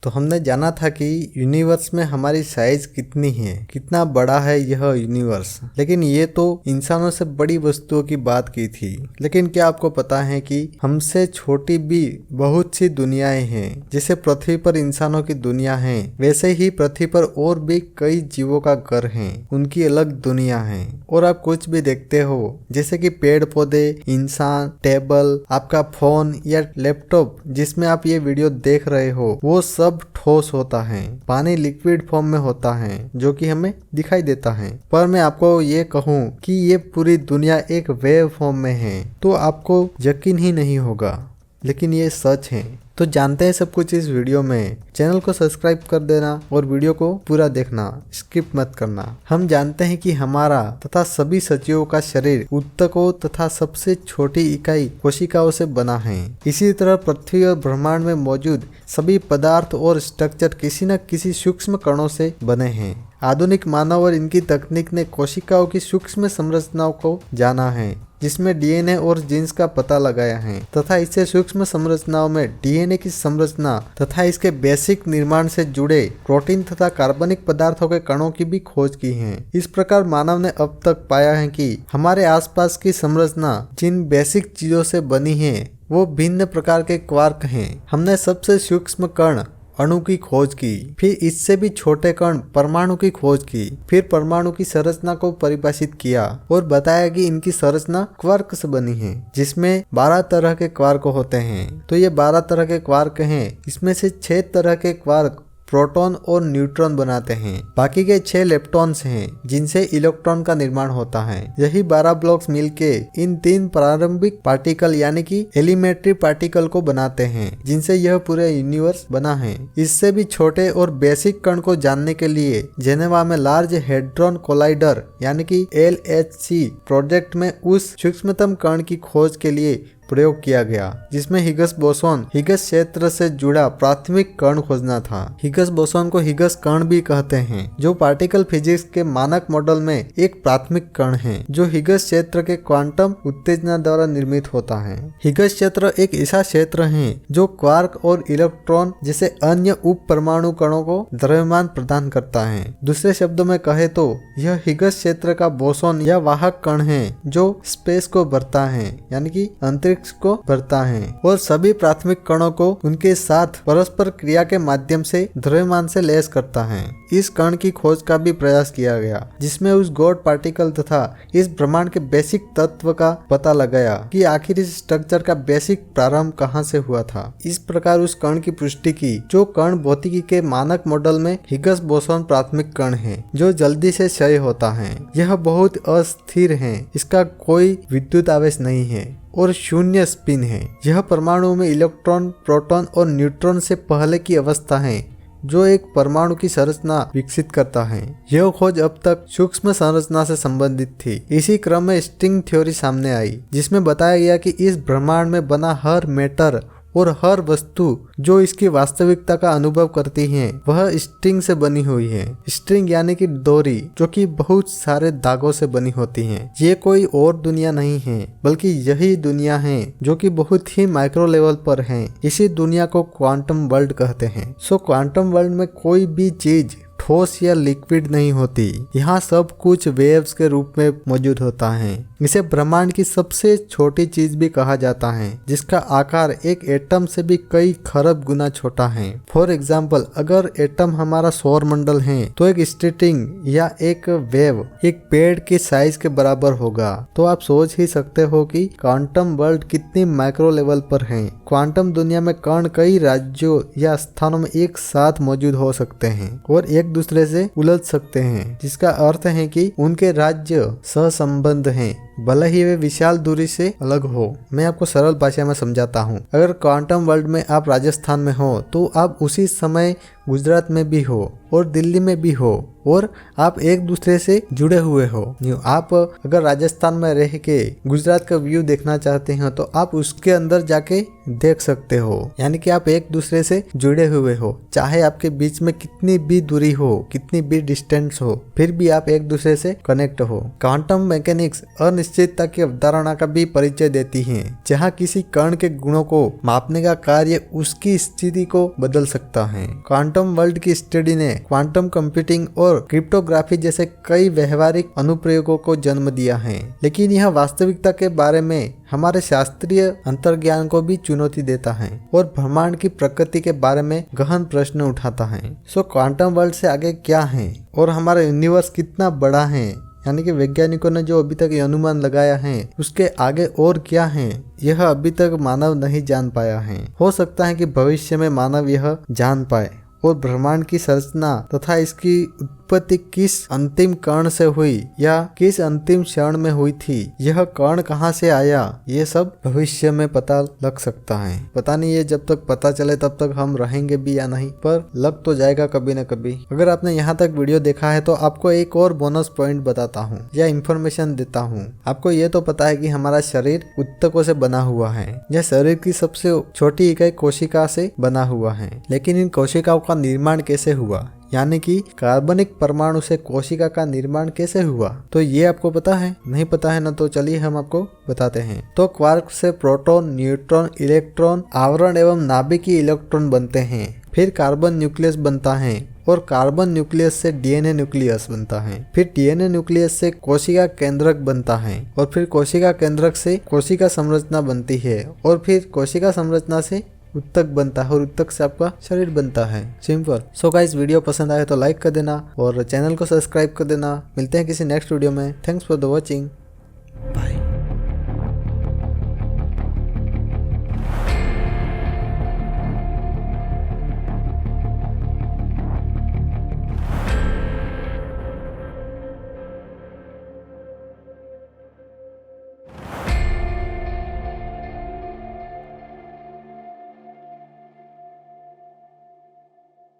तो हमने जाना था कि यूनिवर्स में हमारी साइज कितनी है, कितना बड़ा है यह यूनिवर्स। लेकिन ये तो इंसानों से बड़ी वस्तुओं की बात की थी। लेकिन क्या आपको पता है कि हमसे छोटी भी बहुत सी दुनियाएं हैं। जैसे पृथ्वी पर इंसानों की दुनिया है, वैसे ही पृथ्वी पर और भी कई जीवों का घर है, उनकी अलग दुनिया है। और आप कुछ भी देखते हो, जैसे कि पेड़ पौधे, इंसान, टेबल, आपका फोन या लैपटॉप जिसमें आप ये वीडियो देख रहे हो, वो सब ठोस होता है। पानी लिक्विड फॉर्म में होता है जो कि हमें दिखाई देता है। पर मैं आपको ये कहूँ कि ये पूरी दुनिया एक वेव फॉर्म में है तो आपको यकीन ही नहीं होगा, लेकिन ये सच है। तो जानते हैं सब कुछ इस वीडियो में। चैनल को सब्सक्राइब कर देना और वीडियो को पूरा देखना, स्किप मत करना। हम जानते हैं कि हमारा तथा सभी सजीवों का शरीर ऊतकों तथा सबसे छोटी इकाई कोशिकाओं से बना है। इसी तरह पृथ्वी और ब्रह्मांड में मौजूद सभी पदार्थ और स्ट्रक्चर किसी न किसी सूक्ष्म कणों से बने हैं। आधुनिक मानव और इनकी तकनीक ने कोशिकाओं की सूक्ष्म संरचनाओं को जाना है, जिसमें डीएनए और जीन्स का पता लगाया है तथा इससे सूक्ष्म संरचनाओं में डीएनए की संरचना तथा इसके बेसिक निर्माण से जुड़े प्रोटीन तथा कार्बनिक पदार्थों के कणों की भी खोज की है। इस प्रकार मानव ने अब तक पाया है कि हमारे आसपास की संरचना जिन बेसिक चीजों से बनी है वो भिन्न प्रकार के क्वार्क हैं। हमने सबसे सूक्ष्म कण अणु की खोज की, फिर इससे भी छोटे कण परमाणु की खोज की, फिर परमाणु की संरचना को परिभाषित किया और बताया कि इनकी संरचना क्वार्क से बनी है, जिसमें 12 तरह के क्वार्क होते हैं। तो ये 12 तरह के क्वार्क हैं। इसमें से 6 तरह के क्वार्क प्रोटॉन और न्यूट्रॉन बनाते हैं। बाकी के 6 लेप्टॉन्स हैं जिनसे इलेक्ट्रॉन का निर्माण होता है। यही 12 ब्लॉक्स मिलके इन 3 प्रारंभिक पार्टिकल यानी कि एलिमेंट्री पार्टिकल को बनाते हैं, जिनसे यह पूरे यूनिवर्स बना है। इससे भी छोटे और बेसिक कण को जानने के लिए जेनेवा में लार्ज हेड्रॉन कोलाइडर यानी कि LHC प्रोजेक्ट में उस सूक्ष्मतम कण की खोज के लिए प्रयोग किया गया, जिसमें हिग्स बोसोन हिग्स क्षेत्र से जुड़ा प्राथमिक कण खोजना था। हिग्स बोसोन को हिग्स कण भी कहते हैं, जो पार्टिकल फिजिक्स के मानक मॉडल में एक प्राथमिक कण है, जो हिग्स क्षेत्र के क्वांटम उत्तेजना द्वारा निर्मित होता है। हिग्स क्षेत्र एक ऐसा क्षेत्र है जो क्वार्क और इलेक्ट्रॉन जैसे अन्य उप परमाणु कणों को द्रव्यमान प्रदान करता है। दूसरे शब्दों में कहे तो यह हिग्स क्षेत्र का बोसोन या वाहक कण है, जो स्पेस को भरता है यानी कि अंतरिक्ष को भरता है और सभी प्राथमिक कणों को उनके साथ परस्पर क्रिया के माध्यम से द्रव्यमान से लैस करता है। इस कण की खोज का भी प्रयास किया गया, जिसमें उस गॉड पार्टिकल तथा इस ब्रह्मांड के बेसिक तत्व का पता लगाया कि आखिर इस स्ट्रक्चर का बेसिक प्रारंभ कहां से हुआ था। इस प्रकार उस कण की पुष्टि की जो कण भौतिकी के मानक मॉडल में हिग्स बोसोन प्राथमिक कण है, जो जल्दी से क्षय होता है। यह बहुत अस्थिर है, इसका कोई विद्युत आवेश नहीं है और शून्य स्पिन है। यह परमाणु में इलेक्ट्रॉन, प्रोटॉन और न्यूट्रॉन से पहले की अवस्था है, जो एक परमाणु की संरचना विकसित करता है। यह खोज अब तक सूक्ष्म संरचना से संबंधित थी। इसी क्रम में स्ट्रिंग थ्योरी सामने आई, जिसमें बताया गया कि इस ब्रह्मांड में बना हर मैटर और हर वस्तु जो इसकी वास्तविकता का अनुभव करती है, वह स्ट्रिंग से बनी हुई है। स्ट्रिंग यानी कि डोरी, जो कि बहुत सारे धागों से बनी होती है। ये कोई और दुनिया नहीं है, बल्कि यही दुनिया है जो कि बहुत ही माइक्रो लेवल पर है। इसी दुनिया को क्वांटम वर्ल्ड कहते हैं। सो क्वांटम वर्ल्ड में कोई भी चीज ठोस या लिक्विड नहीं होती। यहाँ सब कुछ वेव्स के रूप में मौजूद होता है। इसे ब्रह्मांड की सबसे छोटी चीज भी कहा जाता है, जिसका आकार एक एटम से भी कई खरब गुना छोटा है। फॉर एग्जाम्पल, अगर एटम हमारा सौर मंडल है तो एक स्ट्रिंग या एक वेव एक पेड़ के साइज के बराबर होगा। तो आप सोच ही सकते हो कि क्वांटम वर्ल्ड कितनी माइक्रो लेवल पर है। क्वांटम दुनिया में कण कई राज्यों या स्थानों में एक साथ मौजूद हो सकते हैं और एक दूसरे से उलझ सकते हैं, जिसका अर्थ है कि उनके राज्य सहसंबंध हैं, भले ही वे विशाल दूरी से अलग हो। मैं आपको सरल भाषा में समझाता हूँ। अगर क्वांटम वर्ल्ड में आप राजस्थान में हो तो आप उसी समय गुजरात में भी हो और दिल्ली में भी हो और आप एक दूसरे से जुड़े हुए हो। आप अगर राजस्थान में रह के गुजरात का व्यू देखना चाहते हो तो आप उसके अंदर जाके देख सकते हो, यानी कि आप एक दूसरे से जुड़े हुए हो। चाहे आपके बीच में कितनी भी दूरी हो, कितनी भी डिस्टेंस हो, फिर भी आप एक दूसरे से कनेक्ट हो। क्वांटम मैकेनिक्स अनिश्चितता की अवधारणा का भी परिचय देती है, जहाँ किसी कण के गुणों को मापने का कार्य उसकी स्थिति को बदल सकता है। क्वांटम वर्ल्ड की स्टडी ने क्वांटम कंप्यूटिंग और क्रिप्टोग्राफी जैसे कई व्यवहारिक अनुप्रयोगों को जन्म दिया है, लेकिन यह वास्तविकता के बारे में हमारे शास्त्रीय अंतर्ज्ञान को भी चुनौती देता है और ब्रह्मांड की प्रकृति के बारे में गहन प्रश्न उठाता है। सो क्वांटम वर्ल्ड से आगे क्या है और हमारा यूनिवर्स कितना बड़ा है, यानी कि वैज्ञानिकों ने जो अभी तक ये अनुमान लगाया है उसके आगे और क्या है, यह अभी तक मानव नहीं जान पाया है। हो सकता है कि भविष्य में मानव यह जान पाए और ब्रह्मांड की संरचना तथा इसकी उत्पत्ति किस अंतिम कण से हुई या किस अंतिम क्षण में हुई थी, यह कण कहाँ से आया, ये सब भविष्य में पता लग सकता है। पता नहीं ये जब तक पता चले तब तक हम रहेंगे भी या नहीं, पर लग तो जाएगा कभी न कभी। अगर आपने यहाँ तक वीडियो देखा है तो आपको एक और बोनस पॉइंट बताता हूँ या इन्फॉर्मेशन देता हूँ। आपको ये तो पता है कि हमारा शरीर ऊतकों से बना हुआ है। यह शरीर की सबसे छोटी इकाई कोशिका से बना हुआ है, लेकिन इन कोशिकाओं का निर्माण कैसे हुआ, यानी कि कार्बनिक परमाणु से कोशिका का निर्माण कैसे हुआ, तो ये आपको पता है? नहीं पता है ना, तो चलिए हम आपको बताते हैं। तो क्वार्क से प्रोटॉन, न्यूट्रॉन, इलेक्ट्रॉन, आवरण एवं नाभिकीय इलेक्ट्रॉन बनते हैं। फिर कार्बन न्यूक्लियस बनता है और कार्बन न्यूक्लियस से डीएनए न्यूक्लियस बनता है। फिर डीएनए न्यूक्लियस से कोशिका केंद्रक बनता है और फिर कोशिका केंद्रक से कोशिका संरचना बनती है और फिर कोशिका संरचना से उत्तक बनता है और उत्तक से आपका शरीर बनता है। सिंपल। सो गाइस, वीडियो पसंद आए तो लाइक कर देना और चैनल को सब्सक्राइब कर देना। मिलते हैं किसी नेक्स्ट वीडियो में। Thanks for the watching. Bye.